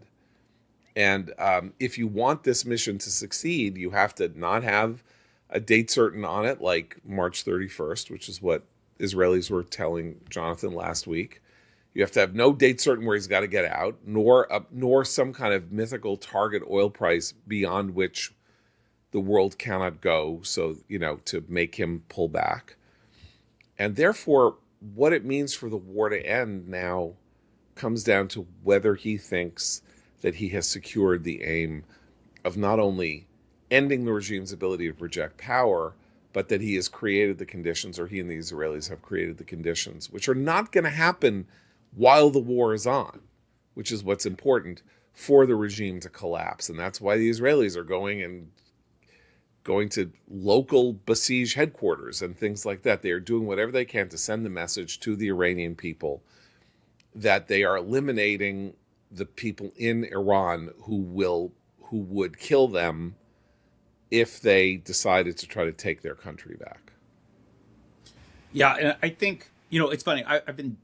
And if you want this mission to succeed, you have to not have a date certain on it, like March 31st, which is what Israelis were telling Jonathan last week. You have to have no date certain where he's got to get out, nor some kind of mythical target oil price beyond which the world cannot go, so, to make him pull back. And therefore, what it means for the war to end now comes down to whether he thinks that he has secured the aim of not only ending the regime's ability to project power, but that he has created the conditions, or he and the Israelis have created the conditions, which are not going to happen while the war is on, which is what's important for the regime to collapse. And that's why the Israelis are going to local besieged headquarters and things like that. They are doing whatever they can to send the message to the Iranian people that they are eliminating the people in Iran who would kill them if they decided to try to take their country back. Yeah, and I think, it's funny. I've been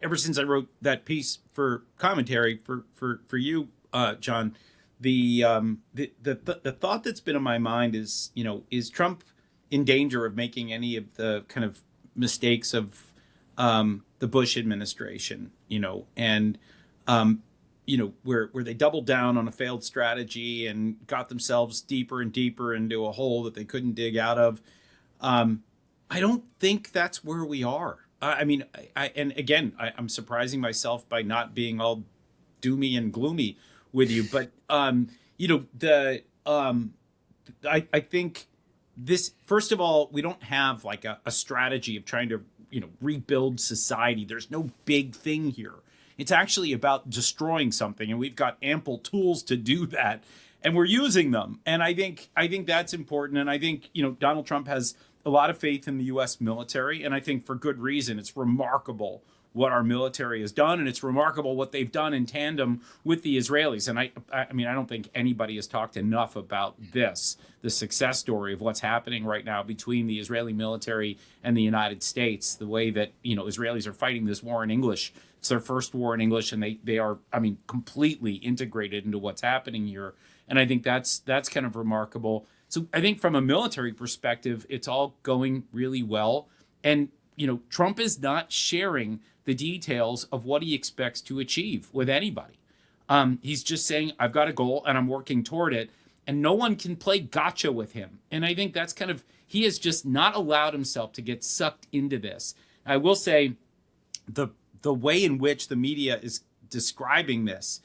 ever since I wrote that piece for commentary for you, John. The thought that's been in my mind is, is Trump in danger of making any of the kind of mistakes of the Bush administration, and where they doubled down on a failed strategy and got themselves deeper and deeper into a hole that they couldn't dig out of. I don't think that's where we are I mean, and again, I'm surprising myself by not being all doomy and gloomy with you, but you know, I think this, first of all, we don't have like a strategy of trying to, you know, rebuild society. There's no big thing here. It's actually about destroying something, and we've got ample tools to do that, and we're using them. And I think that's important. And I think, you know, Donald Trump has a lot of faith in the U.S. military, and I think for good reason. It's remarkable what our military has done, and it's remarkable what they've done in tandem with the Israelis. And I mean, I don't think anybody has talked enough about this, the success story of what's happening right now between the Israeli military and the United States, the way that, you know, Israelis are fighting this war in English. It's their first war in English, and they are, I mean, completely integrated into what's happening here. And I think that's kind of remarkable. So I think from a military perspective, it's all going really well. And, you know, Trump is not sharing the details of what he expects to achieve with anybody. He's just saying, I've got a goal and I'm working toward it. And no one can play gotcha with him. And I think that's kind of, he has just not allowed himself to get sucked into this. I will say the way in which the media is describing this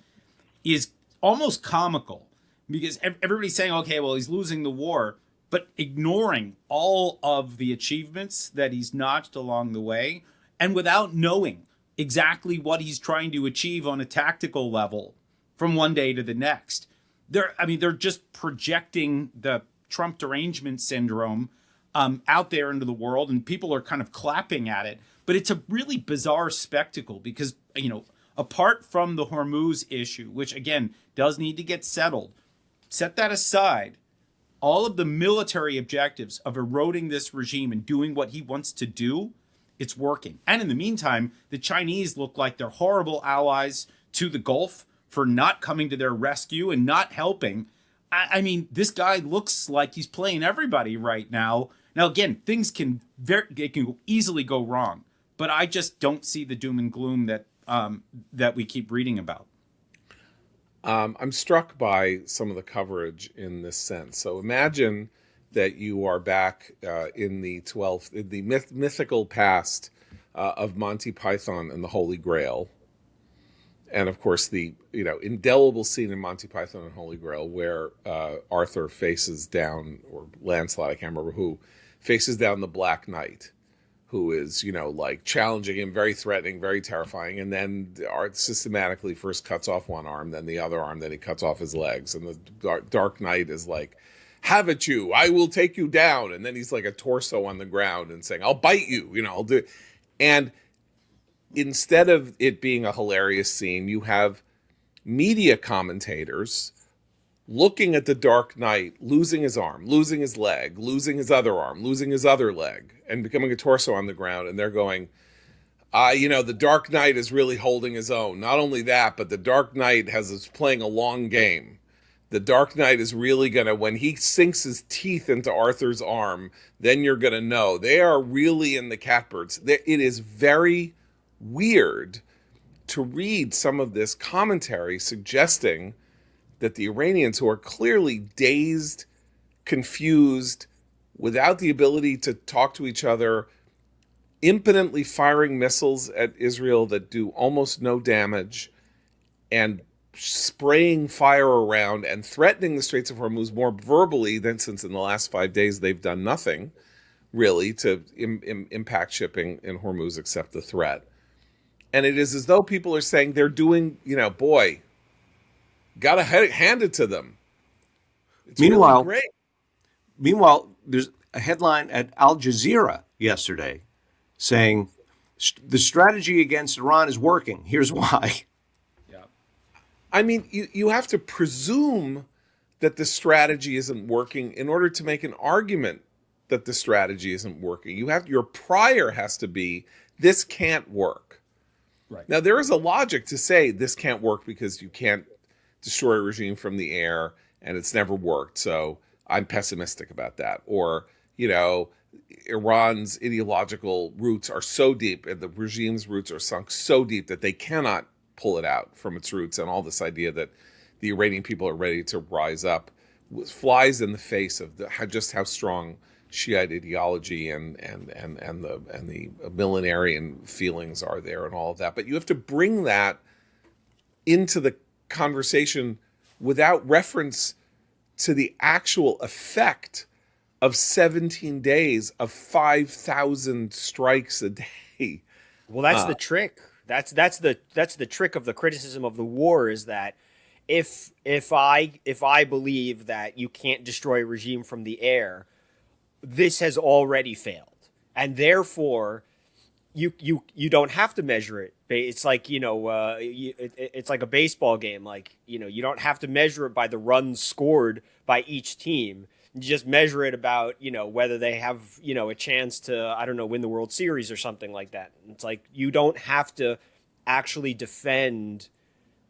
is almost comical, because everybody's saying, okay, well, he's losing the war, but ignoring all of the achievements that he's notched along the way, and without knowing exactly what he's trying to achieve on a tactical level from one day to the next. They're just projecting the Trump derangement syndrome out there into the world, and people are kind of clapping at it. But it's a really bizarre spectacle because, you know, apart from the Hormuz issue, which again does need to get settled, set that aside, all of the military objectives of eroding this regime and doing what he wants to do, it's working. And in the meantime, the Chinese look like they're horrible allies to the Gulf for not coming to their rescue and not helping. I mean, this guy looks like he's playing everybody right now. Now, again, things can easily go wrong, but I just don't see the doom and gloom that we keep reading about. I'm struck by some of the coverage in this sense. So imagine that you are back in the mythical past of Monty Python and the Holy Grail. And of course, the indelible scene in Monty Python and Holy Grail where Arthur faces down, or Lancelot, I can't remember who, faces down the Black Knight, who is, like challenging him, very threatening, very terrifying. And then Art systematically first cuts off one arm, then the other arm, then he cuts off his legs. And the Dark Knight is like, have at you, I will take you down. And then he's like a torso on the ground and saying, I'll bite you, I'll do. And instead of it being a hilarious scene, you have media commentators looking at the Dark Knight losing his arm, losing his leg, losing his other arm, losing his other leg, and becoming a torso on the ground. And they're going, the Dark Knight is really holding his own. Not only that, but the Dark Knight is playing a long game. The Dark Knight is really going to, when he sinks his teeth into Arthur's arm, then you're going to know. They are really in the catbirds. It is very weird to read some of this commentary suggesting that the Iranians, who are clearly dazed, confused, without the ability to talk to each other, impotently firing missiles at Israel that do almost no damage, and spraying fire around and threatening the Straits of Hormuz more verbally than, since in the last 5 days they've done nothing really to impact shipping in Hormuz except the threat. And it is as though people are saying they're doing, boy, gotta hand it to them. It's really great. Meanwhile, there's a headline at Al Jazeera yesterday saying the strategy against Iran is working. Here's why. Yeah. I mean, you have to presume that the strategy isn't working in order to make an argument that the strategy isn't working. Your prior has to be, this can't work. Right. Now, there is a logic to say this can't work because you can't destroy a regime from the air and it's never worked. So I'm pessimistic about that. Or, Iran's ideological roots are so deep and the regime's roots are sunk so deep that they cannot pull it out from its roots. And all this idea that the Iranian people are ready to rise up flies in the face of just how strong Shiite ideology and the millenarian feelings are there and all of that. But you have to bring that into the conversation without reference to the actual effect of 17 days of 5,000 strikes a day. Well, that's the trick. That's the trick of the criticism of the war, is that if I believe that you can't destroy a regime from the air, this has already failed, and therefore you don't have to measure it. It's like, it's like a baseball game. Like, you don't have to measure it by the runs scored by each team. You just measure it about, whether they have, a chance to, I don't know, win the World Series or something like that. It's like, you don't have to actually defend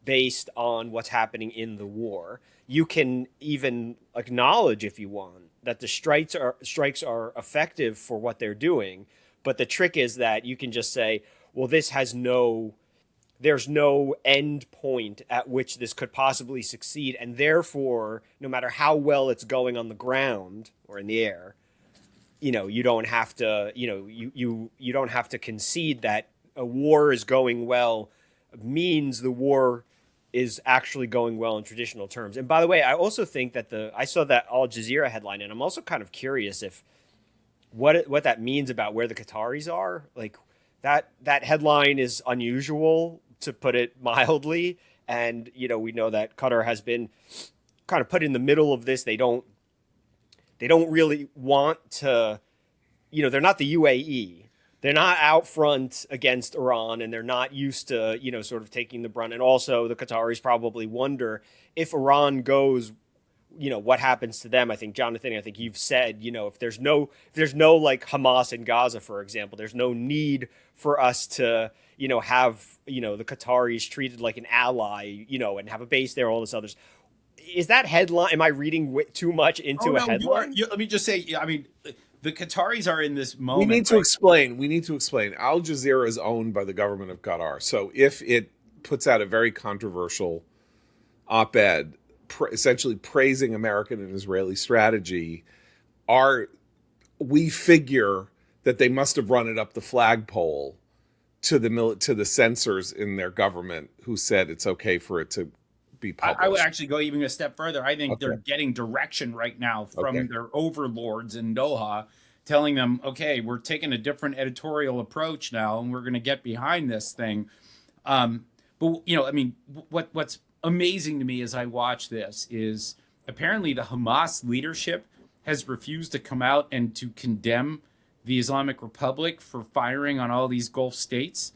based on what's happening in the war. You can even acknowledge, if you want, that the strikes are effective for what they're doing. But the trick is that you can just say, well, there's no end point at which this could possibly succeed, and therefore, no matter how well it's going on the ground or in the air, you don't have to, you don't have to concede that a war is going well means the war is actually going well in traditional terms. And by the way, I also think that I saw that Al Jazeera headline, and I'm also kind of curious if what that means about where the Qataris are. Like, that headline is unusual, to put it mildly. And, we know that Qatar has been kind of put in the middle of this. They don't really want to, they're not the UAE. They're not out front against Iran, and they're not used to, sort of taking the brunt. And also the Qataris probably wonder if Iran goes, what happens to them. I think, Jonathan, you've said, if there's no like Hamas in Gaza, for example, there's no need for us to, have, the Qataris treated like an ally, and have a base there, all this others. Is that headline? Am I reading too much into a headline? Let me just say, I mean, the Qataris are in this moment. We need to explain. Al Jazeera is owned by the government of Qatar. So if it puts out a very controversial op-ed, essentially praising American and Israeli strategy, we figure that they must have run it up the flagpole to the censors in their government, who said it's okay for it to be published. I would actually go even a step further. I think they're getting direction right now from their overlords in Doha, telling them, okay, we're taking a different editorial approach now, and we're going to get behind this thing. But what's amazing to me as I watch this is apparently the Hamas leadership has refused to come out and to condemn the Islamic Republic for firing on all these Gulf states.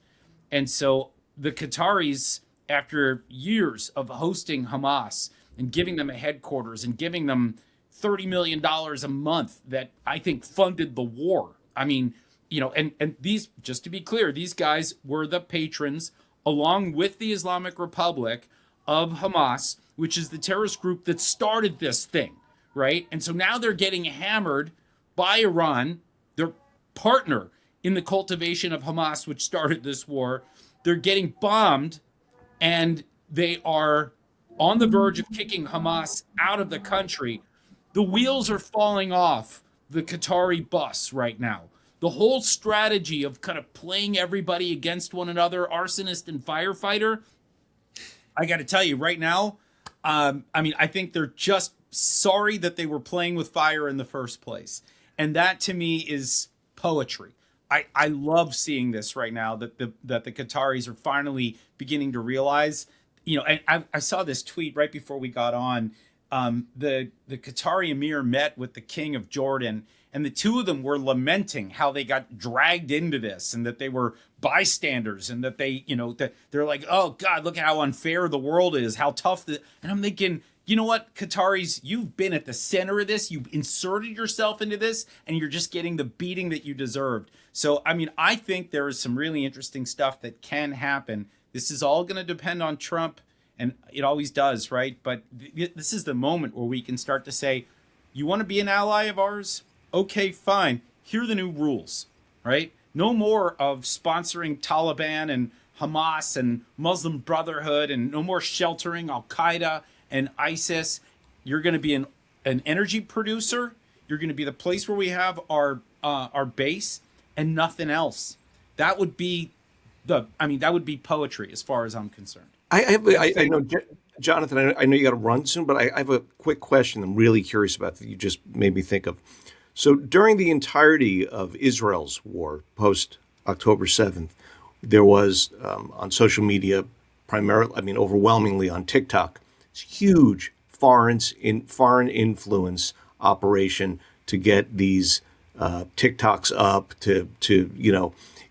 And so the Qataris, after years of hosting Hamas and giving them a headquarters and giving them $30 million a month that I think funded the war. I mean, and these, just to be clear, these guys were the patrons, along with the Islamic Republic, of Hamas, which is the terrorist group that started this thing, right? And so now they're getting hammered by Iran, their partner in the cultivation of Hamas, which started this war. They're getting bombed, and they are on the verge of kicking Hamas out of the country. The wheels are falling off the Qatari bus right now. The whole strategy of kind of playing everybody against one another, arsonist and firefighter, I got to tell you right now, I think they're just sorry that they were playing with fire in the first place. And that to me is poetry. I love seeing this right now, that the Qataris are finally beginning to realize, and I saw this tweet right before we got on. The Qatari emir met with the king of Jordan, and the two of them were lamenting how they got dragged into this, and that they were bystanders, and that they, that they're like, oh God, look at how unfair the world is, how tough and I'm thinking, you know what, Qataris, you've been at the center of this, you've inserted yourself into this, and you're just getting the beating that you deserved. So, I think there is some really interesting stuff that can happen. This is all going to depend on Trump, and it always does, right? But this is the moment where we can start to say, you want to be an ally of ours? Okay, fine. Here are the new rules, right? No more of sponsoring Taliban and Hamas and Muslim Brotherhood, and no more sheltering Al-Qaeda and ISIS. You're going to be an energy producer. You're going to be the place where we have our base and nothing else. That would be that would be poetry as far as I'm concerned. I know, Jonathan, I know you got to run soon, but I have a quick question I'm really curious about that you just made me think of. So during the entirety of Israel's war, post October 7th, there was on social media, primarily, overwhelmingly on TikTok, this huge foreign influence operation to get these TikToks up to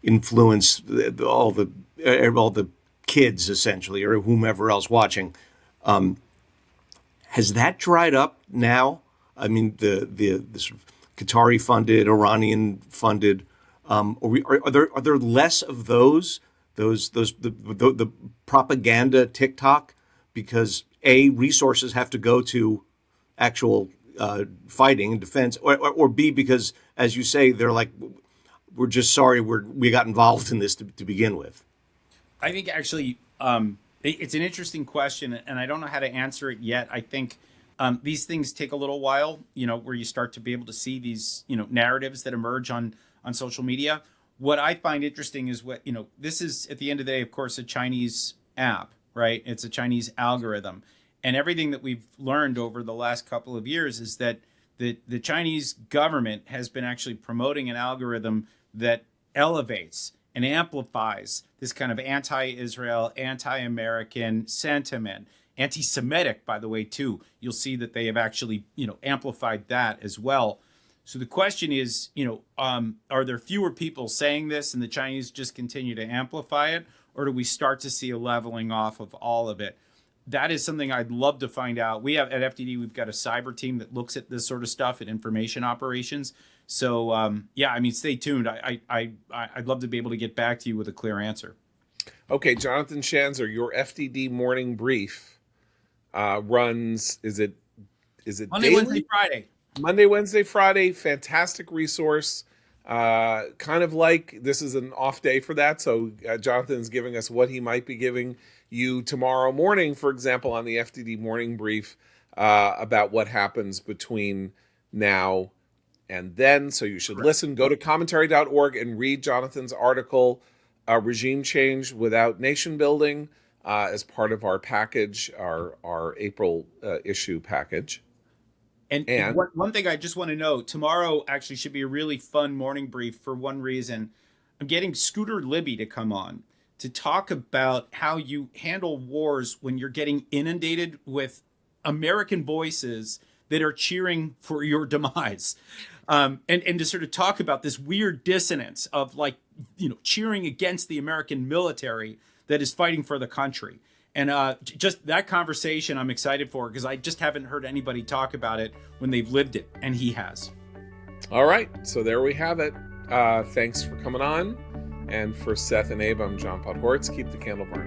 influence all the kids essentially, or whomever else watching. Has that dried up now? I mean, the sort of Qatari funded, Iranian funded. Are there less of those the propaganda TikTok, because resources have to go to actual fighting and defense, or B, because, as you say, they're like, we're just sorry we got involved in this to begin with? I think actually it's an interesting question, and I don't know how to answer it yet. I think these things take a little while, where you start to be able to see these, narratives that emerge on social media. What I find interesting is this is, at the end of the day, of course, a Chinese app, right? It's a Chinese algorithm. And everything that we've learned over the last couple of years is that the Chinese government has been actually promoting an algorithm that elevates and amplifies this kind of anti-Israel, anti-American sentiment, anti-Semitic, by the way, too. You'll see that they have actually, amplified that as well. So the question is, are there fewer people saying this and the Chinese just continue to amplify it? Or do we start to see a leveling off of all of it? That is something I'd love to find out. We have at FDD, we've got a cyber team that looks at this sort of stuff at information operations. So stay tuned. I'd love to be able to get back to you with a clear answer. Okay, Jonathan Schanzer, your FDD morning brief runs. Is it Monday, daily? Wednesday, Friday? Monday, Wednesday, Friday. Fantastic resource. Kind of like this is an off day for that. So Jonathan's giving us what he might be giving you tomorrow morning, for example, on the FDD morning brief about what happens between now and then. So you should listen. Go to commentary.org and read Jonathan's article, Regime Change Without Nation Building, as part of our package, our April issue package. And one thing I just want to know, tomorrow actually should be a really fun morning brief for one reason. I'm getting Scooter Libby to come on to talk about how you handle wars when you're getting inundated with American voices that are cheering for your demise. And to sort of talk about this weird dissonance of cheering against the American military that is fighting for the country. And just that conversation I'm excited for, because I just haven't heard anybody talk about it when they've lived it, and he has. All right, so there we have it. Thanks for coming on. And for Seth and Abe, I'm John Podhoretz. Keep the candle burning.